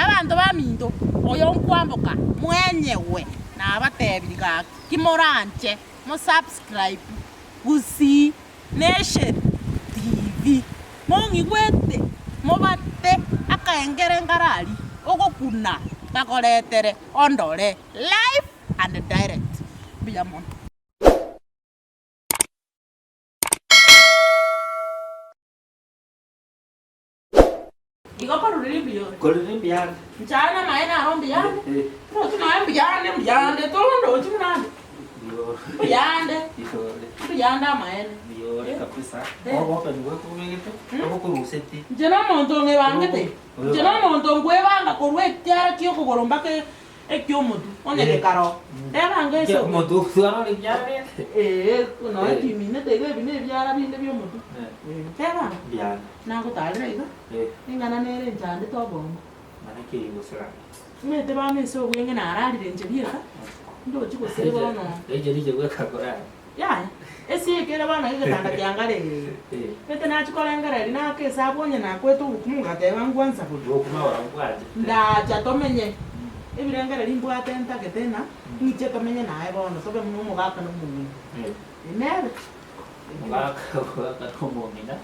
abantu baminto oyo nkwamboka mwenyewe nabatebiriga kimoranje mo subscribe Gusii Nation TV mongigwete mobate akaengere ngarari ogokuna gakoretere ondore live and direct biamon. Iko korurimbiyande. Mchana maena arombiyande. Mbiyande tolondo chimnande. Mbiyande. Mbiyande maena. Biore kabisa. Obo pengo kumegete. Obo kuruseti. Jena monto ngewangete. Jena monto ngwebanga korwetya kyo kogorombake ekyo mudu. Onye karo. Era ngeso. Mudu suara libyare. No timine tege bine byara binde byo mudu. Tera. Biyande. Nango talre iga. Ingana nere njande tobongo. Mana ke yusura. Mete ba meso gwenge nararire njebira. Ndo chiko sere bono. Eje gwe kakora. Ya. Esi kera bana igatanda kyangare. Mete na chikola ngare na ke sabonye na kwetu ukumuga teba ngwanza Kudo kuma warangwaje. nda chatomenye. Ebirengere limbwate ntaketena. Niche tomenye nae bono sobe mumu gaka no mumu. Nere. Waka komomina.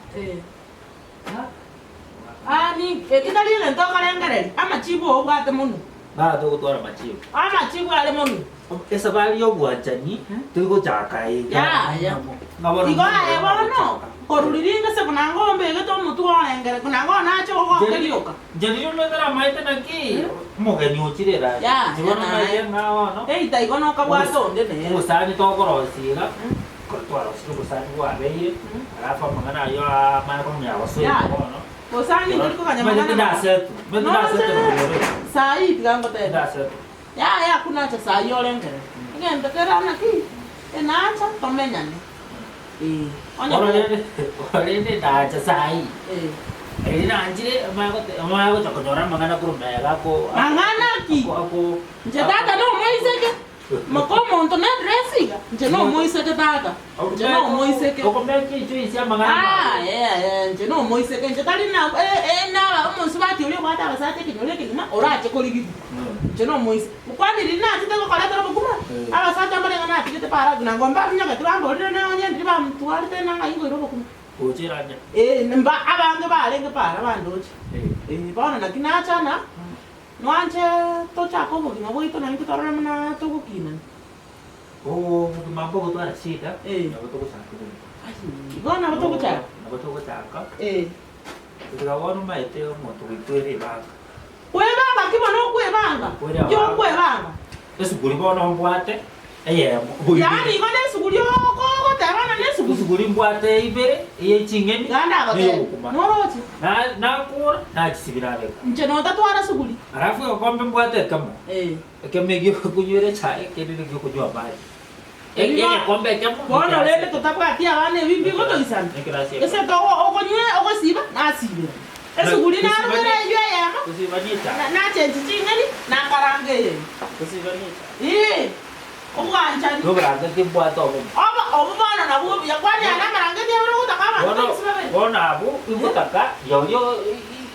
Ni ekidalile ntokala ngare ama chibo obwate munu. Ba to gutwara machiyo. Ama chibo ale munu. Esa bali yo bwajani. Tugo jakai. Ya. Igo ale bono. Koruriringa se kuna ngombe geto mutu ngare kuna ngona acho ko kelioka. Jadi yo megara maita naki. Moge ni uchirera. Ya. Jibona maita ngawa no. Ita igo no kabwato ndene. Usani to korosira. Kortwara usiku usani wa beyi. Alafu mangana yo mana ko mya wasu no. Osani ndiko kanyamana. Medina setu. Sai tigango te. Medina setu. Ya kuna cha sai olengere. Ngende kera na ki. Enacha tomenyane. Orene da cha sai. Ina anjire amago chakonyora mangana kurumega ko. Mangana ki. Ako Njadata no moiseke. Makomo ntona dressiga. Njeno moiseke data. Njeno moiseke. Okomeki chuisi mangana. Njeno moiseke njadali na na umusubati uli kwata basate kinyole kina orache koligi. Njeno moise. Kwani lina atiteko kaleta robukuma. Abasate ambale ngana atikete para na ngomba nyaga tibambo rene onye ndiba mtuwali tena ngayingo robukuma. Ojiranya. Mba abange balenge para bandoche. Bana na kinachana. Nwanje to chako mo ngabo ito na ngitoro na to kukina. Mambo gutwara shida. Nabato gusaka. Bana bato kuchaka. Nabato gusaka. Tukawona maite mo tuitwere banga. Kwebanga kibano kwebanga. Yo kwebanga. Esuguri bono mbwate. Yani ngone suguri ko tabana ne suguri mbwate ibere chingeni. Ganda babe. Norochi. Na kura na chisibirale. Nje no tatwara suguri. Arafu yokombe mbwate kama. Kemegi kunyure chai kedile kujua baji. Kombe kama. Bono lele tutapati abane bimbi goto isana. Ese to okonywe okosiba na sibe. Esuguri na rubere yo yama. Kusibanita. Na chenji chingeni na karange. Kusibanita. Owanjani. Ngobranga kimbwato obo. Obo bana na bubi yakwani ana marange de ro utakama. Bona abu ibutaka yo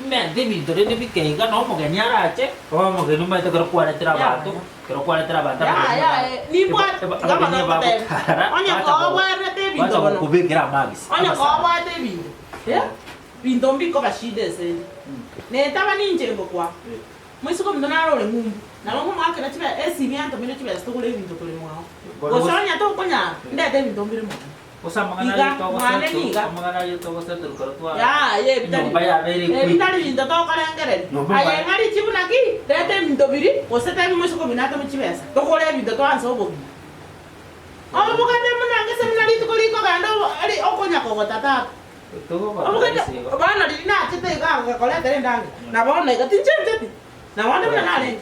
mente bidore ne bikeiga no mogenya rache. Mogenu maite kero kwara trabato. Kero kwara trabato. Ni bwa kama no te. Onya ko wara te bindo. Wacha kubikira magis. Onya ko wara te bindo. Bindo mbiko bashide se. Ne taba ninje ngokwa. Mwisuko mdona role mumbu. Na longo mwake na chibe mianto mine chibe stokole bindo tole mwa. Osanya to konya ndete bindo mbiri mwa. Osamangana to waseto. Osamangana to waseto korotwa. Bitali. Baya very quick. Bitali bindo to kala ngere. Aye ngari chibuna ki ndete bindo biri oseta mwisuko minato mchibesa. Tokole bindo to anso obo. Obo bukate muna ngese mnali tukoliko gando ali okonya ko tata. Bana lina chete ga kala tere ndange. Na bona igatinche. Na wanda mna nale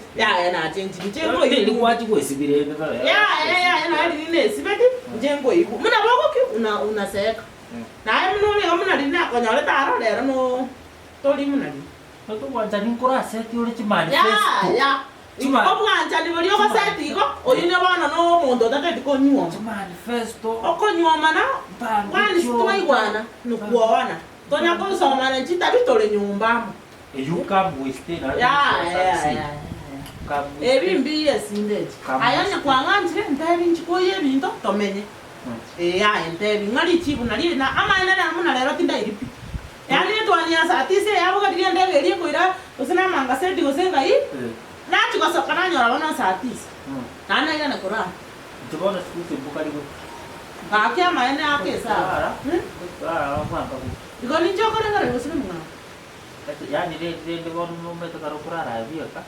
na chenji njengo ili kwachi kwesibire na line sibeti njengo iku mna boko ki unaseka na mno mna lina konyole taro lero no toli mna li to kwanja ni kora seti uri manifesto ko bwanja ni bari ko seti ko oyine bana no mondo tate ko nyuo manifesto okonyuo mana kwani sitoi bwana nukuona tonya ko soma na chita bitole nyumba You come with it. ebimbi yesindeje ayanya kwangantire ntebi nchikoye ebinto tomenye aya ntebi ngali chibu nali na amaina na muna lero tinda iripi yani twanya saa 9 yabo kati ndebe eri koira usina manga seti gosenga yi na chikosoka na nyora wana saa 9 nana ina nakora tubona siku bukari go bakia maina ake saa kwamba iko ni chokora ngare usina muna yani de gon no meto karo kurara biyo ka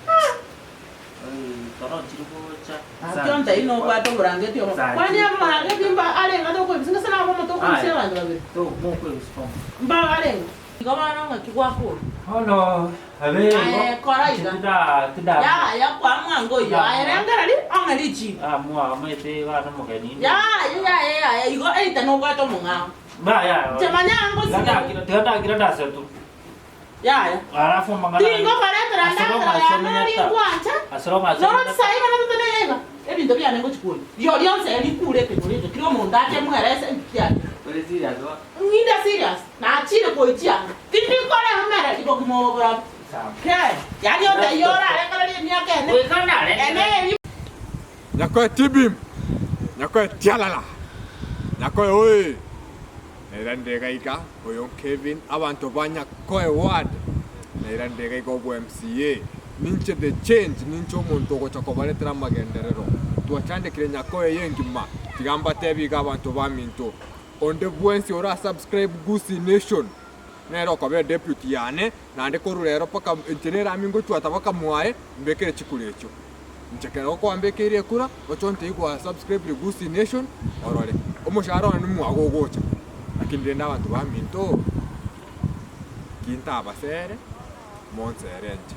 tono chirugo cha akyonta ino kwa to burangeti yo kwani aba marangeti mba alenga to ko bisinga sana ko moto ko sela ngabe to mo ko respond mba alenga ngabana ngakikwapo hono abe kora ida tida ya kwa mwango yo ayerengara li angari chi mwa mete ga no mogeni ya igo eita no kwa to munga ba ya temanyango kira da setu ya alafu mangala tingo paretra ndakara ya kwancha asroma no sai kana tutenega ebinto byane ngo chikuli yo lyonse elikule ke nolito kiro mondate mwerese mpya Very serious, what? Nida serious. Na chile ko itia. Tindi ko le hamera di ko mo bra. Okay. Yani o da yora le kala ni yake ne. We kana le. Ene Nyako tibim. Nyako tialala. Nyako oi. Nerandega ika oyo Kevin abantu banya ko ward. Nerandega iko ku MCA. Ninche the change nincho omuntu ogochakobaretera magenderero. Tuachande kire nyako yengima. Tigamba tebi ga abantu baminto. Onde bwensi ora subscribe Gusi Nation. Nero ko be deputy yane na ande ko rurero paka engineer amingo twata paka mwae mbekere chikulecho. Nchekero ko ambekere kura ochonte igwa subscribe Gusi Nation orole. Omushara ni mwago gocha. Lakini ndenda abantu baminto. Kinta abasere. Monse renje.